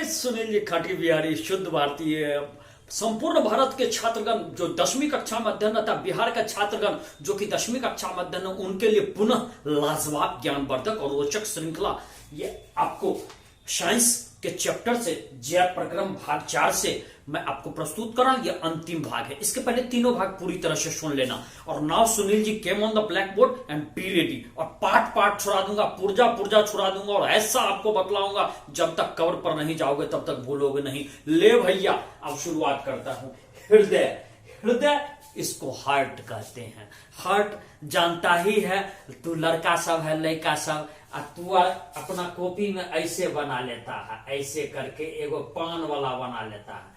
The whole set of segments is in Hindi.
सुनील जी खाटी बिहारी शुद्ध भारतीय संपूर्ण भारत के छात्रगण जो 10वीं कक्षा में अध्ययन था, बिहार का छात्रगण जो कि 10वीं कक्षा में अध्ययन, उनके लिए पुनः लाजवाब ज्ञानवर्धक और रोचक श्रृंखला ये आपको साइंस के चैप्टर से जैव प्रक्रम भाग 4 से मैं आपको प्रस्तुत कर रहा हूं। ये अंतिम भाग है। इसके पहले तीनों भाग पूरी तरह से सुन लेना। और now Sunil ji came on the black board and be ready. और पार्ट पार्ट छुड़ा दूंगा, पुर्जा पुर्जा छुड़ा दूंगा और ऐसा आपको बतलाऊंगा जब तक कवर पर नहीं जाओगे तब तक भूलोगे नहीं। ले भैया अब शुरुआत करता हूं। हृदय, हृदय इसको हार्ट कहते हैं। हार्ट जानता ही है, तू लड़का सब है, लड़का सब तू अपना कॉपी में ऐसे बना लेता है, ऐसे करके एगो पान वाला बना लेता है,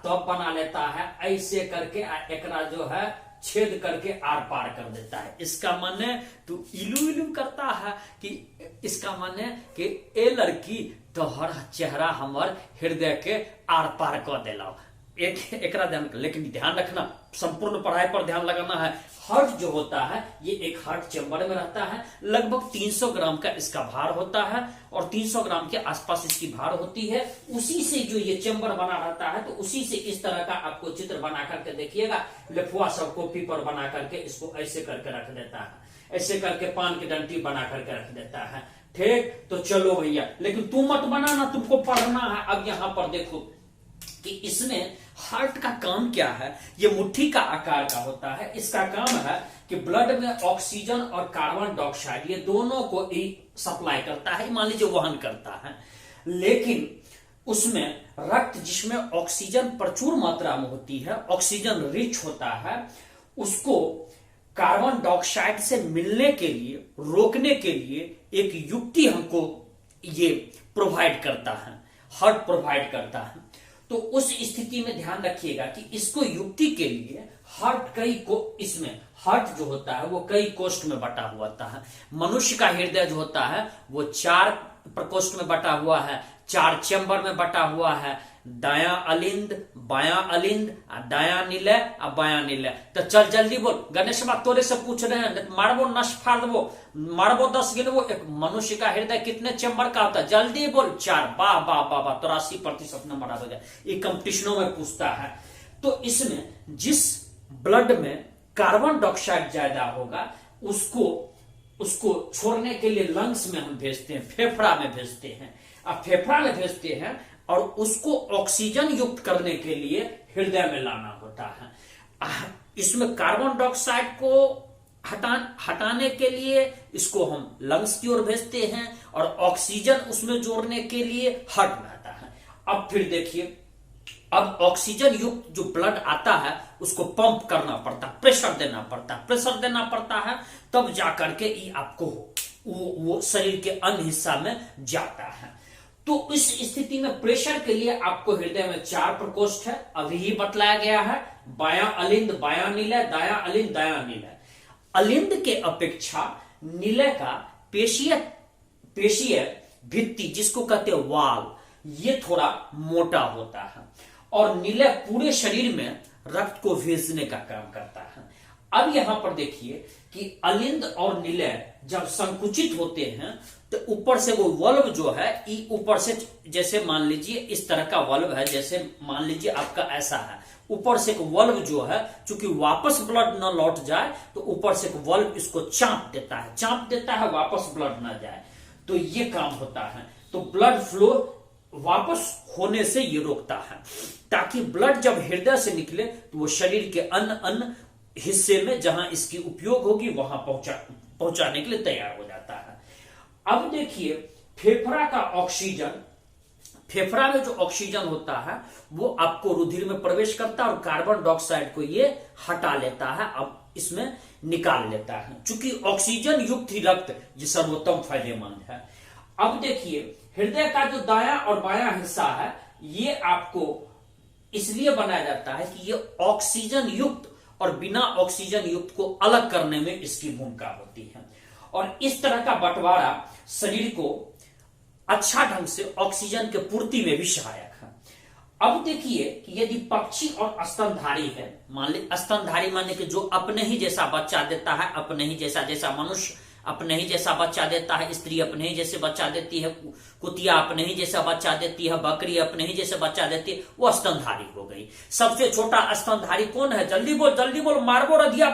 तब बना लेता है ऐसे करके एकरा जो है छेद करके आर पार कर देता है। इसका माने तू इलू इलू करता है कि इसका माने कि ए लड़की तोहर चेहरा हमर हृदय के आर पार कर देला। एकरा ध्यान, लेकिन ध्यान रखना, संपूर्ण पढ़ाई पर ध्यान लगाना है। हार्ट जो होता है ये एक हार्ट चेंबर में रहता है। लगभग 300 ग्राम का इसका भार होता है और 300 ग्राम के आसपास इसकी भार होती है। उसी से जो ये चेंबर बना रहता है, तो उसी से इस तरह का आपको चित्र बना करके देखिएगा। लफुआ सब कॉपी पर बना करके इसको ऐसे करके रख देता है, ऐसे करके पान की डंटी बना करके रख देता है। ठीक, तो चलो भैया, लेकिन तू मत बनाना, तुमको पढ़ना है। अब यहां पर देखो कि इसमें हार्ट का काम क्या है। ये मुट्ठी का आकार का होता है। इसका काम है कि ब्लड में ऑक्सीजन और कार्बन डाइऑक्साइड ये दोनों को ही सप्लाई करता है, मान लीजिए वहन करता है। लेकिन उसमें रक्त जिसमें ऑक्सीजन प्रचुर मात्रा में होती है, ऑक्सीजन रिच होता है, उसको कार्बन डाइऑक्साइड से मिलने के लिए, रोकने के लिए एक युक्ति हमको ये प्रोवाइड करता है, हार्ट प्रोवाइड करता है। तो उस स्थिति में ध्यान रखिएगा कि इसको युक्ति के लिए हार्ट इसमें हार्ट जो होता है वो कई कोष्ठ में बटा हुआ होता है। मनुष्य का हृदय जो होता है वो 4 प्रकोष्ठ में बटा हुआ है, 4 चैम्बर में बटा हुआ है। दाया अलिंद, बाया अलिंद, दाया निलय और बाया निलय। तो चल जल्दी बोल, गणेश बात तोरे से पूछ रहे हैं, मारबो नश फाड़ देबो, मारबो 10 गिनबो। एक मनुष्य का हृदय कितने चैम्बर का होता है? जल्दी बोल। 4। वाह वाह वाह वाह, 83% नंबर आ गया। ये कंपटीशनों में पूछता है। तो इसमें जिस ब्लड में कार्बन डाइऑक्साइड ज्यादा होगा उसको छोड़ने के लिए लंग्स में हम भेजते हैं, फेफड़ा में भेजते हैं। अब फेफड़ा में भेजते हैं और उसको ऑक्सीजन युक्त करने के लिए हृदय में लाना होता है। इसमें कार्बन डाइऑक्साइड को हटाने के लिए इसको हम लंग्स की ओर भेजते हैं और ऑक्सीजन उसमें जोड़ने के लिए हार्ट में आता है। अब फिर देखिए, अब ऑक्सीजन युक्त जो ब्लड आता है उसको पंप करना पड़ता है, प्रेशर देना पड़ता है, तब जाकर के ये आपको वो शरीर के अन्य हिस्सा में जाता है। तो इस स्थिति में प्रेशर के लिए आपको हृदय में 4 प्रकोष्ठ है, अभी ही बतलाया गया है। बाया अलिंद, बाया निलय, दाया अलिंद, दाया निलय। अलिंद के अपेक्षा निलय का पेशीय भित्ति, जिसको कहते हैं वाल, ये थोड़ा मोटा होता है और निलय पूरे शरीर में रक्त को भेजने का काम करता है। अब यहां पर देखिए कि अलिंद और निलय जब संकुचित होते हैं तो ऊपर से वो वल्व जो है, ऊपर से जैसे मान लीजिए इस तरह का वल्व है, जैसे मान लीजिए आपका ऐसा है, ऊपर से एक वल्व जो है, चूंकि वापस ब्लड न लौट जाए तो ऊपर से एक वल्व इसको चाप देता है वापस ब्लड न जाए। तो ये काम होता है। तो ब्लड फ्लो वापस होने से ये रोकता है, ताकि ब्लड जब हृदय से निकले तो वो शरीर के अन्य हिस्से में जहां इसकी उपयोग होगी वहां पहुंचाने के लिए तैयार हो जाता है। अब देखिए, फेफड़ा का ऑक्सीजन, फेफड़ा में जो ऑक्सीजन होता है वो आपको रुधिर में प्रवेश करता है और कार्बन डाइऑक्साइड को ये हटा लेता है, अब इसमें निकाल लेता है। चूंकि ऑक्सीजन युक्त ही रक्त ये सर्वोत्तम फायदेमंद है। अब देखिए, हृदय का जो दाया और बाया हिस्सा है ये आपको इसलिए बनाया जाता है कि ये ऑक्सीजन युक्त और बिना ऑक्सीजन युक्त को अलग करने में इसकी भूमिका होती है। और इस तरह का बंटवारा शरीर को अच्छा ढंग से ऑक्सीजन के पूर्ति में भी सहायक है। अब देखिए कि यदि पक्षी और स्तनधारी है, मान ली स्तनधारी माने कि जो अपने ही जैसा बच्चा देता है, अपने ही जैसा मनुष्य अपने ही जैसा बच्चा देता है, स्त्री अपने ही जैसे बच्चा देती है, कुतिया अपने ही जैसा बच्चा देती है, बकरी अपने ही जैसे बच्चा देती है, वो स्तनधारी हो गई। सबसे छोटा स्तनधारी कौन है? जल्दी बोल, मारबो रधिया,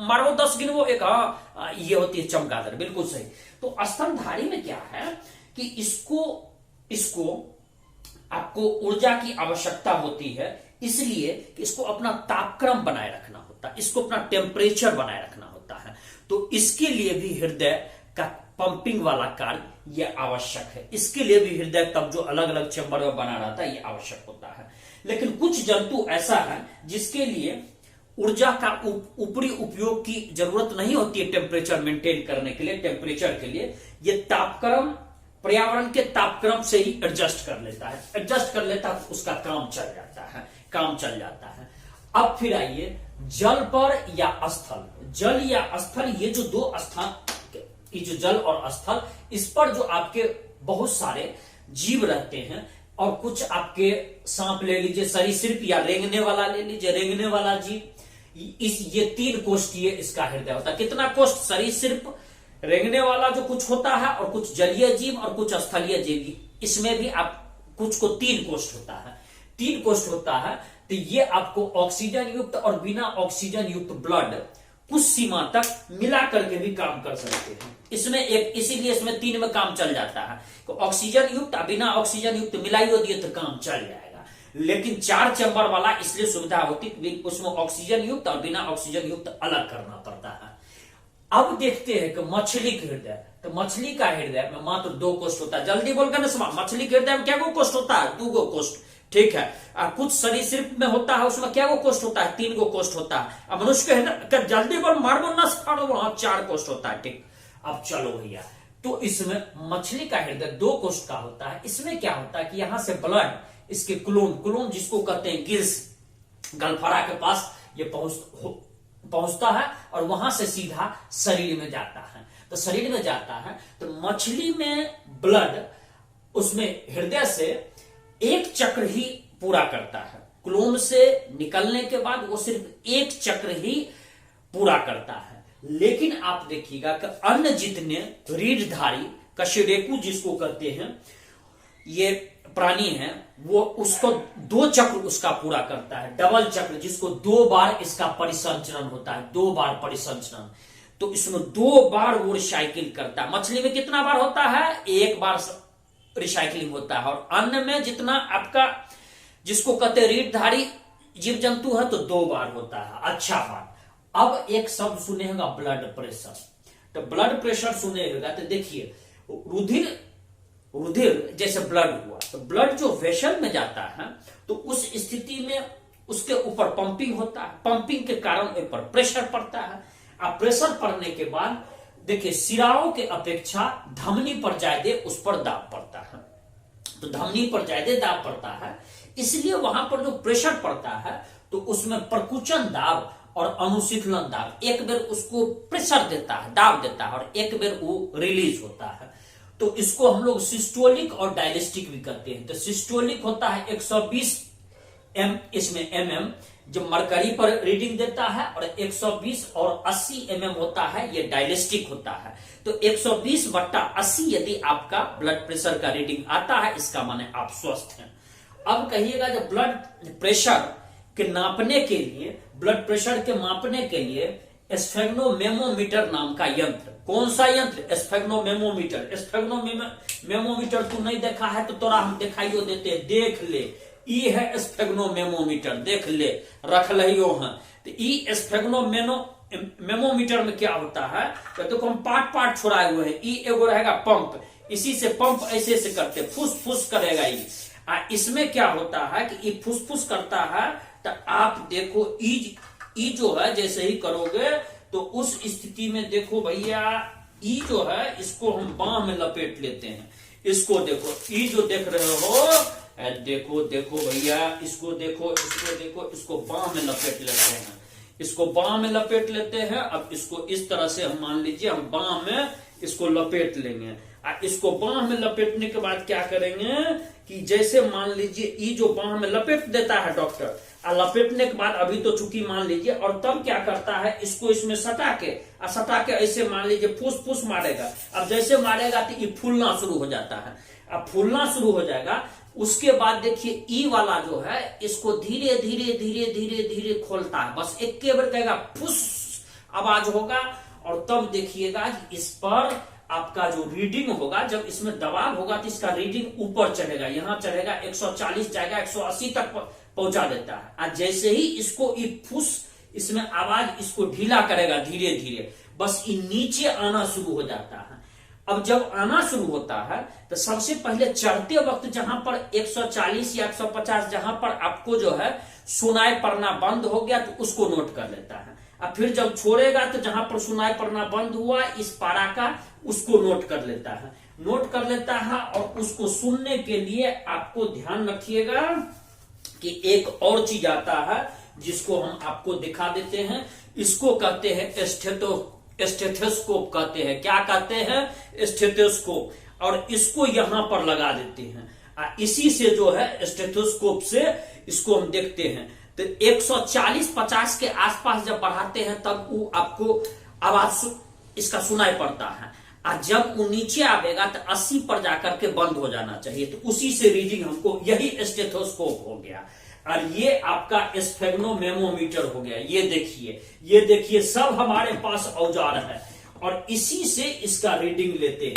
मारबो 10 गिनबो 1, हाँ ये होती है चमगादड़, बिल्कुल सही। तो स्तनधारी में क्या है कि इसको आपको ऊर्जा की आवश्यकता होती है, इसलिए इसको अपना तापक्रम बनाए रखना होता है, इसको अपना टेम्परेचर बनाए रखना होता है। तो इसके लिए भी हृदय का पंपिंग वाला कार्य यह आवश्यक है। इसके लिए भी हृदय तब जो अलग अलग चैम्बर में बना रहता है, यह आवश्यक होता है। लेकिन कुछ जंतु ऐसा है जिसके लिए ऊर्जा का ऊपरी उपयोग की जरूरत नहीं होती है टेम्परेचर मेंटेन करने के लिए, टेम्परेचर के लिए ये तापक्रम, पर्यावरण के तापक्रम से ही एडजस्ट कर लेता है, तो उसका काम चल जाता है। अब फिर आइए जल पर या स्थल। जल या स्थल, ये जो दो स्थान, ये जो जल और स्थल, इस पर जो आपके बहुत सारे जीव रहते हैं, और कुछ आपके सांप ले लीजिए, सरीसृप या रेंगने वाला ले लीजिए, रेंगने वाला जीव, ये 3 कोष्ठीय इसका हृदय होता है। कितना कोष्ठ? सरीसृप, रेंगने वाला जो कुछ होता है, और कुछ जलीय जीव और कुछ स्थलीय जीव, इसमें भी आप कुछ को 3 कोष्ठ होता है। 3 कोष्ठ होता है, तो ये आपको ऑक्सीजन युक्त और बिना ऑक्सीजन युक्त ब्लड कुछ सीमा तक मिला करके भी काम कर सकते हैं। इसमें इसीलिए इसमें 3 में काम चल जाता है। तो ऑक्सीजन युक्त बिना ऑक्सीजन युक्त मिलाई दिए तो काम चल जाएगा। लेकिन 4 चैम्बर वाला इसलिए सुविधा होती है, उसमें ऑक्सीजन युक्त और बिना ऑक्सीजन युक्त अलग करना पड़ता है। अब देखते हैं कि मछली के हृदय, तो मछली का हृदय में मात्र 2 कोष्ठ होता है। जल्दी बोलकर ना सुना, मछली के हृदय में क्या कोष्ठ होता है? 2 कोष्ठ, ठीक है। कुछ सरीसृप में होता है, उसमें क्या कोष्ठ होता है? 3 कोष्ठ होता है। अब मनुष्य के हृदय, जल्दी बोल, मारबो न फाड़ो, वहां 4 कोष्ठ होता है, ठीक। अब चलो भैया, तो इसमें मछली का हृदय 2 कोष्ठ का होता है। इसमें क्या होता है कि यहां से ब्लड इसके क्लोन जिसको कहते हैं गिल्स, गलफड़ा के पास ये पहुंचता है, और वहां से सीधा शरीर में जाता है। तो शरीर में जाता है, तो मछली में ब्लड उसमें हृदय से 1 चक्र ही पूरा करता है। क्लोन से निकलने के बाद वो सिर्फ 1 चक्र ही पूरा करता है। लेकिन आप देखिएगा कि अन्य जितने रीढ़धारी कशेरुकी जिसको कहते हैं, ये प्राणी है, वो उसको 2 चक्र उसका पूरा करता है, डबल चक्र, जिसको 2 बार इसका परिसंचरण होता है, 2 बार परिसंचरण। तो इसमें 2 बार वो रिसाइकिल करता है। मछली में कितना बार होता है? 1 बार रिसाइकलिंग होता है। और अन्न में जितना आपका जिसको कहते हैं रीढ़धारी जीव जंतु है, तो 2 बार होता है। अच्छा बात, अब एक शब्द सुने होगा ब्लड प्रेशर। तो ब्लड प्रेशर सुने होगा, तो देखिए रुधिर जैसे ब्लड हुआ, तो ब्लड जो वेसल में जाता है, तो उस स्थिति में उसके ऊपर पंपिंग होता है। पंपिंग के कारण ऊपर प्रेशर पड़ता है। अब प्रेशर पड़ने के बाद देखिए सिराओं के अपेक्षा धमनी पर ज्यादा उस पर दाब पड़ता है। तो धमनी पर ज्यादा दाब पड़ता है, इसलिए वहां पर जो प्रेशर पड़ता है, तो उसमें प्रकुचन दाब और अनुशीतलन दाब, एक बेर उसको प्रेशर देता है, दाब देता है, और एक बेर वो रिलीज होता है। तो इसको हम लोग सिस्टोलिक और डायलिस्टिक भी कहते हैं। तो सिस्टोलिक होता है 120 इसमें mm, जो मरकरी पर रीडिंग देता है, और 120 और 80 mm होता है, ये डायलिस्टिक होता है। तो 120/80 यदि आपका ब्लड प्रेशर का रीडिंग आता है, इसका माने आप स्वस्थ हैं। अब कहिएगा जब ब्लड प्रेशर के नापने के लिए, ब्लड प्रेशर के मापने के लिए स्फेग्नोमेमोमीटर नाम का यंत्र, कौन सा यंत्र? स्फेग्नोमेमोमीटर। स्फेग्नोमेमोमीटर तू नहीं देखा है तो तोरा हम दिखाइयो देते, देख ले। ई है स्फेग्नोमेमोमीटर, देख ले, रख लियो है। तो ई स्फेग्नोमेमोमीटर में क्या होता है, तो हम पार्ट छुड़ाए हुए हैं। ई एगो रहेगा पंप, इसी से पंप ऐसे से करते, फुस फुस करेगा ये। इसमें क्या होता है कि ये फुस फुस करता है, तो आप देखो ई जो है जैसे ही करोगे, तो उस स्थिति में देखो भैया, ई जो है इसको हम बांह में लपेट लेते हैं। इसको देखो, ई जो देख रहे हो, देखो भैया, इसको देखो, इसको बांह में लपेट लेते हैं, इसको बांह में लपेट लेते हैं। अब इसको इस तरह से हम मान लीजिए हम बांह में इसको लपेट लेंगे। इसको बांह में लपेटने के बाद क्या करेंगे कि जैसे मान लीजिए ये जो बांह में लपेट देता है डॉक्टर, लपेटने के बाद अभी तो चूंकि मान लीजिए, और तब क्या करता है इसको इसमें सटा के ऐसे मान लीजिए फूस मारेगा। अब जैसे मारेगा तो ये फूलना शुरू हो जाता है। अब फूलना शुरू हो जाएगा, उसके बाद देखिए ई वाला जो है इसको धीरे धीरे धीरे धीरे धीरे खोलता है, बस एक के बार कहेगा फुस आवाज होगा, और तब देखिएगा इस पर आपका जो रीडिंग होगा, जब इसमें दबाव होगा तो इसका रीडिंग ऊपर चढ़ेगा, यहां चढ़ेगा 140 जाएगा 180 तक पहुंचा देता है। और जैसे ही इसको फुस इसमें आवाज इसको ढीला करेगा धीरे धीरे, बस ये नीचे आना शुरू हो जाता है। अब जब आना शुरू होता है तो सबसे पहले चढ़ते वक्त जहां पर 140 या 150 जहां पर आपको जो है सुनाई पड़ना बंद हो गया तो उसको नोट कर लेता है। अब फिर जब छोड़ेगा तो जहां पर सुनाई पड़ना बंद हुआ इस पारा का, उसको नोट कर लेता है और उसको सुनने के लिए आपको ध्यान रखिएगा कि एक और चीज आता है जिसको हम आपको दिखा देते हैं। इसको कहते हैं स्टेथोस्कोप कहते हैं। क्या कहते हैं? स्टेथोस्कोप। और इसको यहां पर लगा देते हैं। इसी से जो है स्टेथोस्कोप से इसको हम देखते हैं। तो 140-50 के आसपास जब बढ़ाते हैं तब वो आपको आवाज इसका सुनाई पड़ता है, और जब वो नीचे आवेगा तो 80 पर जाकर के बंद हो जाना चाहिए। तो उसी से रीडिंग हमको, यही स्टेथोस्कोप हो गया। और ये आपका स्फेग्नोमेमोमीटर हो गया। ये देखिए सब हमारे पास औजार है, और इसी से इसका रीडिंग लेते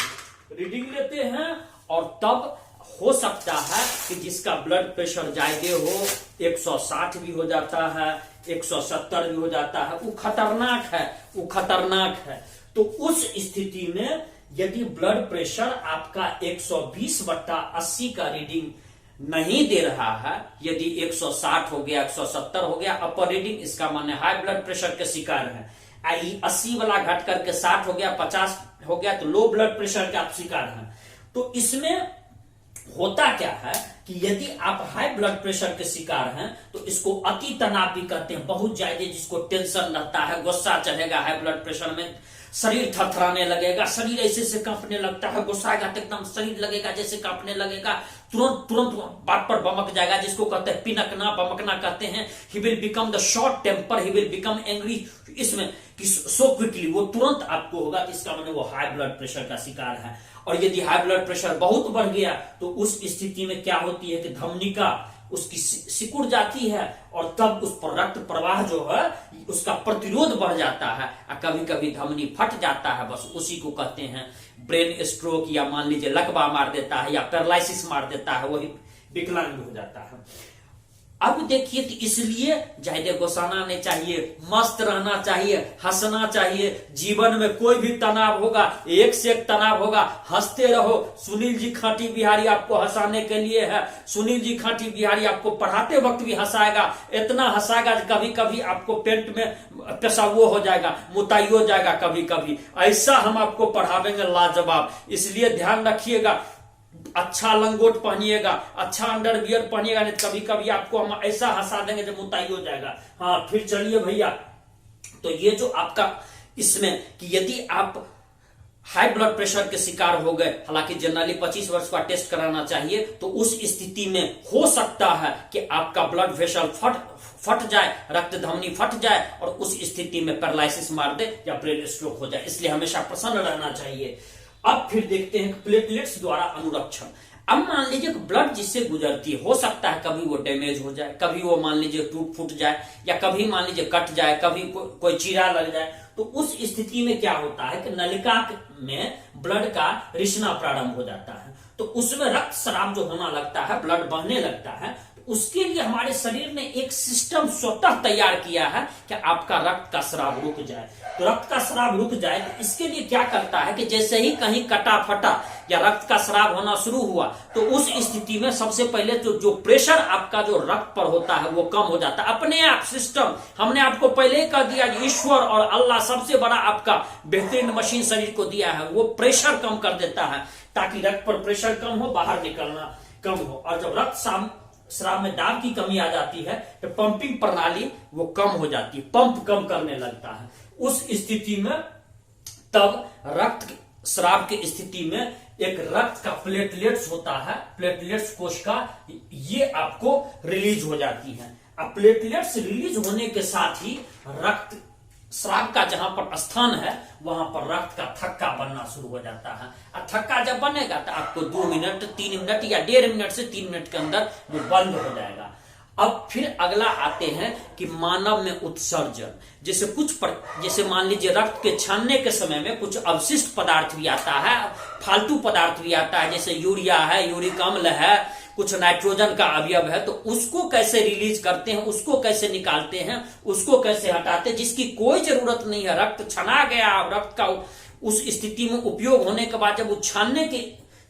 हैं। और तब हो सकता है कि जिसका ब्लड प्रेशर ज्यादा हो, 160 भी हो जाता है, 170 भी हो जाता है, वो खतरनाक है। तो उस स्थिति में यदि ब्लड प्रेशर आपका 120/80 का रीडिंग नहीं दे रहा है, यदि 160 हो गया, 170 हो गया अपर रीडिंग, इसका माने हाई ब्लड प्रेशर के शिकार है। 80 वाला घट करके 60 हो गया, 50 हो गया तो लो ब्लड प्रेशर के आप शिकार हैं। तो इसमें होता क्या है कि यदि आप हाई ब्लड प्रेशर के शिकार हैं तो इसको अति तनाव भी कहते हैं। बहुत ज्यादा जिसको टेंशन रहता है, गुस्सा चढ़ेगा हाई ब्लड प्रेशर में, शरीर थरथराने लगेगा, शरीर ऐसे कांपने लगता है, गुस्सा आएगा तो एकदम शरीर लगेगा जैसे कांपने लगेगा, तुरंत बात पर बमक जाएगा, जिसको कहते हैं पिनकना, बमकना कहते हैं। He will become the short temper, he will become angry, इसमें सो क्विकली, वो तुरंत आपको होगा। इसका मतलब वो हाई ब्लड प्रेशर का शिकार है। और यदि हाई ब्लड प्रेशर बहुत बढ़ गया तो उस स्थिति में क्या होती है कि धमनिका उसकी सिकुड़ जाती है, और तब उस पर रक्त प्रवाह जो है उसका प्रतिरोध बढ़ जाता है, और कभी कभी धमनी फट जाता है। बस उसी को कहते हैं ब्रेन स्ट्रोक, या मान लीजिए लकवा मार देता है, या पैरालिसिस मार देता है, वही विकलांग हो जाता है। अब देखिए, तो इसलिए ज्यादा गुस्साना नहीं चाहिए, मस्त रहना चाहिए, हंसना चाहिए। जीवन में कोई भी तनाव होगा, एक से एक तनाव होगा, हंसते रहो। सुनील जी खाटी बिहारी आपको हंसाने के लिए है। सुनील जी खाटी बिहारी आपको पढ़ाते वक्त भी हंसाएगा, इतना हंसाएगा कि कभी कभी आपको पेट में पेशाब हो जाएगा, मुताई हो जाएगा कभी कभी। ऐसा हम आपको पढ़ावेंगे लाजवाब। इसलिए ध्यान रखिएगा, अच्छा लंगोट पहनिएगा, अच्छा अंडरवियर पहनिएगा, नहीं कभी कभी आपको हम ऐसा हंसा देंगे जब मुताई हो जाएगा। हाँ, फिर चलिए भैया, तो ये जो आपका इसमें कि यदि आप हाई ब्लड प्रेशर के शिकार हो गए, हालांकि जनरली 25 वर्ष का टेस्ट कराना चाहिए, तो उस स्थिति में हो सकता है कि आपका ब्लड वेसल फट जाए, रक्त धमनी फट जाए, और उस स्थिति में पैरालिसिस मार दे या ब्रेन स्ट्रोक हो जाए। इसलिए हमेशा प्रसन्न रहना चाहिए। अब फिर देखते हैं प्लेटलेट्स द्वारा अनुरक्षण। अब मान लीजिए ब्लड जिससे गुजरती है, हो सकता है कभी वो डैमेज हो जाए, कभी वो मान लीजिए टूट फूट जाए, या कभी मान लीजिए कट जाए, कभी कोई चीरा लग जाए। तो उस स्थिति में क्या होता है कि नलिका में ब्लड का रिसना प्रारंभ हो जाता है, तो उसमें रक्त स्राव जो होना लगता है, ब्लड बहने लगता है। उसके लिए हमारे शरीर ने एक सिस्टम स्वतः तैयार किया है कि आपका रक्त का स्राव रुक जाए। तो रक्त का स्राव रुक जाए तो इसके लिए क्या करता है कि जैसे ही कहीं कटा फटा या रक्त का स्राव होना शुरू हुआ, तो उस स्थिति में सबसे पहले तो जो प्रेशर आपका जो रक्त पर होता है वो कम हो जाता है। अपने आप सिस्टम, हमने आपको पहले ही कह दिया, ईश्वर और अल्लाह सबसे बड़ा आपका बेहतरीन मशीन शरीर को दिया है, वो प्रेशर कम कर देता है ताकि रक्त पर प्रेशर कम हो, बाहर निकलना कम हो। और जब रक्त स्राव में दाब की कमी आ जाती है तो पंपिंग प्रणाली वो कम हो जाती है, पंप कम करने लगता है। उस स्थिति में तब रक्त स्राव की स्थिति में एक रक्त का प्लेटलेट्स होता है, प्लेटलेट्स कोशिका, ये आपको रिलीज हो जाती है। अब प्लेटलेट्स रिलीज होने के साथ ही रक्त स्राव का जहां पर स्थान है वहां पर रक्त का थक्का बनना शुरू हो जाता है। और थक्का जब बनेगा तो आपको 2 मिनट 3 मिनट या 1.5 मिनट से 3 मिनट के अंदर वो बंद हो जाएगा। अब फिर अगला आते हैं कि मानव में उत्सर्जन। जैसे मान लीजिए रक्त के छानने के समय में कुछ अवशिष्ट पदार्थ भी आता है, फालतू पदार्थ भी आता है, जैसे यूरिया है, यूरिक अम्ल है, कुछ नाइट्रोजन का अवयव है, तो उसको कैसे रिलीज करते हैं, उसको कैसे निकालते हैं, उसको कैसे हटाते हैं, जिसकी कोई जरूरत नहीं है। रक्त छना गया, रक्त का उस स्थिति में उपयोग होने के बाद जब वो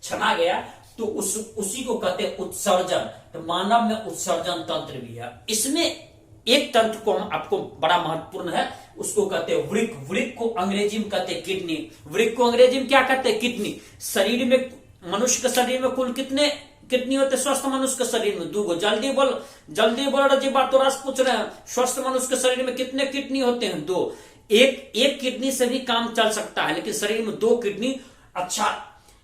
छना गया तो उसी को कहते हैं उत्सर्जन। तो मानव में उत्सर्जन तंत्र भी है। इसमें एक तंत्र को आपको बड़ा महत्वपूर्ण है, उसको कहते हैं वृक्क। वृक्क को अंग्रेजी में कहते हैं किडनी। वृक्क को अंग्रेजी में क्या कहते हैं? किडनी। शरीर में, मनुष्य के शरीर में कुल कितने किडनी होते? स्वस्थ मनुष्य के शरीर में 2 जल्दी बोल रजी बात तो रास पूछ रहे हैं। स्वस्थ मनुष्य के शरीर में कितने किडनी होते हैं? 2। एक किडनी से भी काम चल सकता है, लेकिन शरीर में 2 किडनी अच्छा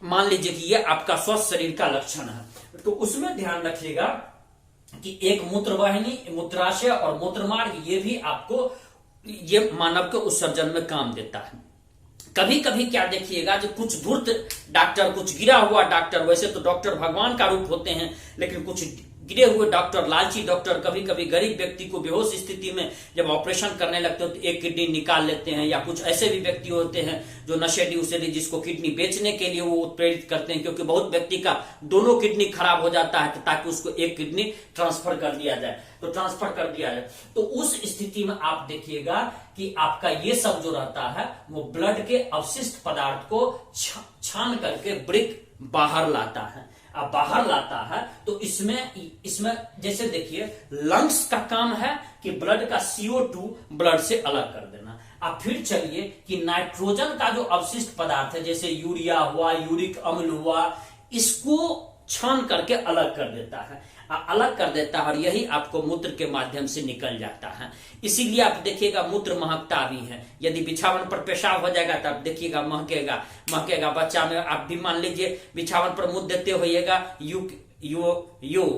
मान लीजिए कि ये आपका स्वस्थ शरीर का लक्षण है। तो उसमें ध्यान रखिएगा कि एक मूत्रवाहिनी, मूत्राशय और मूत्रमार्ग, ये भी आपको ये मानव के उत्सर्जन में काम देता है। कभी कभी क्या देखिएगा, जो कुछ धूर्त डॉक्टर, कुछ गिरा हुआ डॉक्टर, वैसे तो डॉक्टर भगवान का रूप होते हैं, लेकिन कुछ गिरे हुए डॉक्टर, लालची डॉक्टर, कभी कभी गरीब व्यक्ति को बेहोश स्थिति में जब ऑपरेशन करने लगते हो तो एक किडनी निकाल लेते हैं। या कुछ ऐसे भी व्यक्ति होते हैं जो नशेड़ी उसेड़ी, जिसको किडनी बेचने के लिए वो उत्प्रेरित करते हैं, क्योंकि बहुत व्यक्ति का दोनों किडनी खराब हो जाता है, तो ताकि उसको एक किडनी ट्रांसफर कर दिया जाए, तो ट्रांसफर कर दिया जाए। तो उस स्थिति में आप देखिएगा कि आपका ये सब जो रहता है वो ब्लड के अवशिष्ट पदार्थ को छान करके वृक्क बाहर लाता है। अब बाहर लाता है तो इसमें जैसे देखिए, लंग्स का काम है कि ब्लड का CO2 ब्लड से अलग कर देना। अब फिर चलिए कि नाइट्रोजन का जो अवशिष्ट पदार्थ है, जैसे यूरिया हुआ, यूरिक अम्ल हुआ, इसको छान करके अलग कर देता है, अलग कर देता है, और यही आपको मूत्र के माध्यम से निकल जाता है। इसीलिए आप देखिएगा मूत्र महकता भी है। यदि बिछावन पर पेशाब हो जाएगा तब देखिएगा महकेगा। बच्चा में आप भी मान लीजिए बिछावन पर मुंह देते होइएगा, you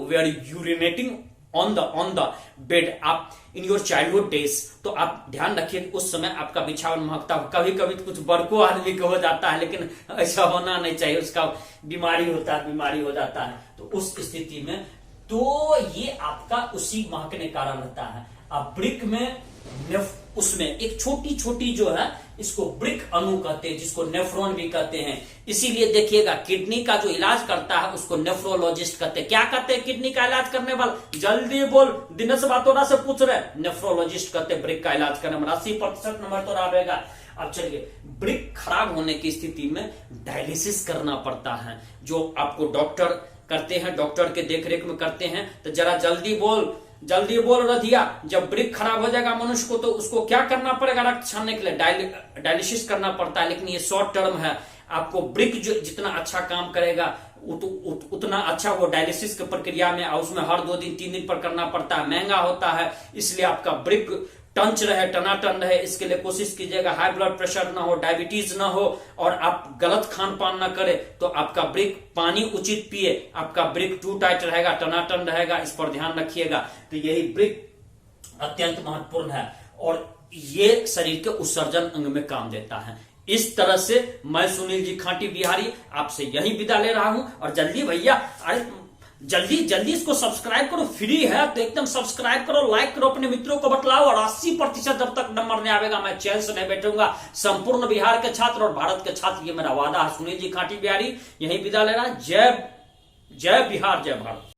were urinating on the bed आप इन योर चाइल्डहुड डेज, तो आप ध्यान रखिए उस समय आपका बिछावन महकता हो। कभी कभी कुछ बड़को आदमी को हो जाता है, लेकिन ऐसा होना नहीं चाहिए, उसका बीमारी हो जाता है। तो उस स्थिति में तो ये आपका उसी महकने कारण रहता है। अब वृक्क में उसमें एक छोटी छोटी जो है इसको वृक्क अणु कहते हैं, जिसको नेफ्रॉन भी कहते हैं। इसीलिए देखिएगा किडनी का जो इलाज करता है उसको नेफ्रोलॉजिस्ट कहते हैं। क्या कहते हैं किडनी का इलाज करने वाला? जल्दी बोल, दिनेश बातोरा से पूछ रहे, नेफ्रोलॉजिस्ट कहते हैं वृक्क का इलाज करने वाला। 80% नंबर तो रहेगा। अब चलिए, वृक्क खराब होने की स्थिति में डायलिसिस करना पड़ता है, जो आपको डॉक्टर करते हैं, डॉक्टर के देखरेख में करते हैं। तो जरा जल्दी बोल रधिया, जब वृक्क खराब हो जाएगा मनुष्य को तो उसको क्या करना पड़ेगा? रक्त छानने के लिए डायलिसिस करना पड़ता है। लेकिन ये शॉर्ट टर्म है, आपको वृक्क जो जितना अच्छा काम करेगा उतना अच्छा वो डायलिसिस की प्रक्रिया में, उसमें हर 2 दिन 3 दिन पर करना पड़ता है, महंगा होता है। इसलिए आपका वृक्क टंच रहे, टनाटन रहे, इसके लिए कोशिश कीजिएगा हाई ब्लड प्रेशर ना हो, डायबिटीज ना हो, और आप गलत खान पान ना करें। तो आपका वृक्क, पानी उचित पिए, आपका वृक्क टू टाइट रहेगा, टनाटन रहेगा, इस पर ध्यान रखिएगा। तो यही वृक्क अत्यंत महत्वपूर्ण है और ये शरीर के उत्सर्जन अंग में काम देता है। इस तरह से मैं सुनील जी खांटी बिहारी आपसे यही विदा ले रहा हूं। और जल्दी भैया, अरे जल्दी इसको सब्सक्राइब करो, फ्री है तो एकदम सब्सक्राइब करो, लाइक करो, अपने मित्रों को बतलाओ। और 80% जब तक नंबर नहीं आएगा मैं चैन से नहीं बैठूंगा। संपूर्ण बिहार के छात्र और भारत के छात्र, ये मेरा वादा है। सुनील जी खांटी बिहारी यही विदा ले रहा है। जय बिहार, जय भारत।